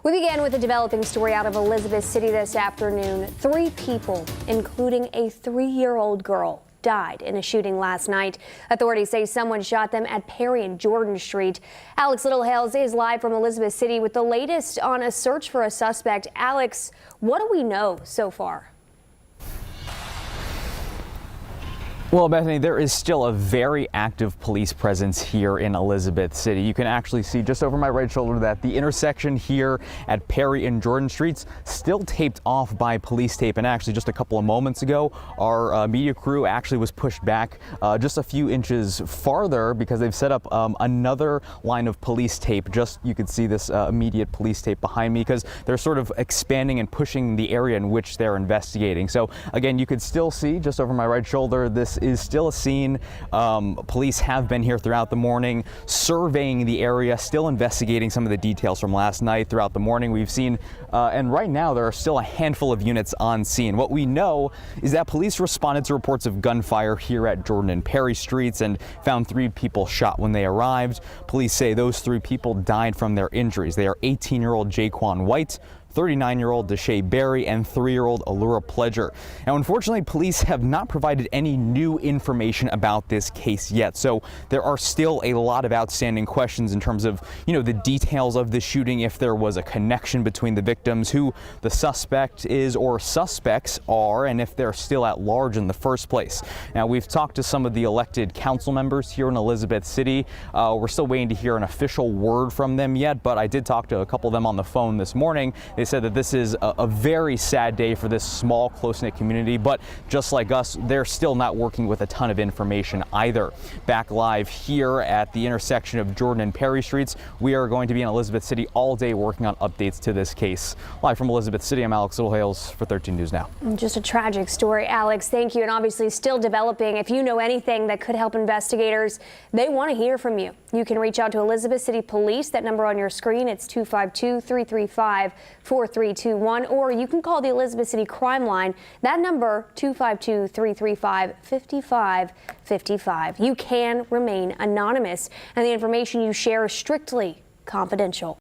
We began with a developing story out of Elizabeth City this afternoon. 3 people, including a 3-year-old girl, died in a shooting last night. Authorities say someone shot them at Perry and Jordan Street. Alex Littlehales is live from Elizabeth City with the latest on a search for a suspect. Alex, what do we know so far? Well, Bethany, there is still a very active police presence here in Elizabeth City. You can actually see just over my right shoulder that the intersection here at Perry and Jordan Streets still taped off by police tape. And actually just a couple of moments ago, our media crew actually was pushed back just a few inches farther because they've set up another line of police tape. Just you can see this immediate police tape behind me because they're sort of expanding and pushing the area in which they're investigating. So again, you could still see just over my right shoulder, this is still a scene. Police have been here throughout the morning, surveying the area, still investigating some of the details from last night. Throughout the morning, we've seen, and right now there are still a handful of units on scene. What we know is that police responded to reports of gunfire here at Jordan and Perry Streets and found 3 people shot when they arrived. Police say those 3 people died from their injuries. They are 18-year-old Jaquan White, 39-year-old Deshae Berry, and 3-year-old Allura Pledger. Now, unfortunately, police have not provided any new information about this case yet, so there are still a lot of outstanding questions in terms of, the details of the shooting, if there was a connection between the victims, who the suspect is or suspects are, and if they're still at large in the first place. Now, we've talked to some of the elected council members here in Elizabeth City. We're still waiting to hear an official word from them yet, but I did talk to a couple of them on the phone this morning. They said that this is a very sad day for this small, close-knit community, but just like us, they're still not working with a ton of information either. Back live here at the intersection of Jordan and Perry Streets, we are going to be in Elizabeth City all day working on updates to this case. Live from Elizabeth City, I'm Alex Littlehales for 13 News Now. Just a tragic story, Alex. Thank you. And obviously still developing. If you know anything that could help investigators, they want to hear from you. You can reach out to Elizabeth City Police. That number on your screen, it's 252-335-4321, or you can call the Elizabeth City Crime Line. That number, 252-335-5555. You can remain anonymous, and the information you share is strictly confidential.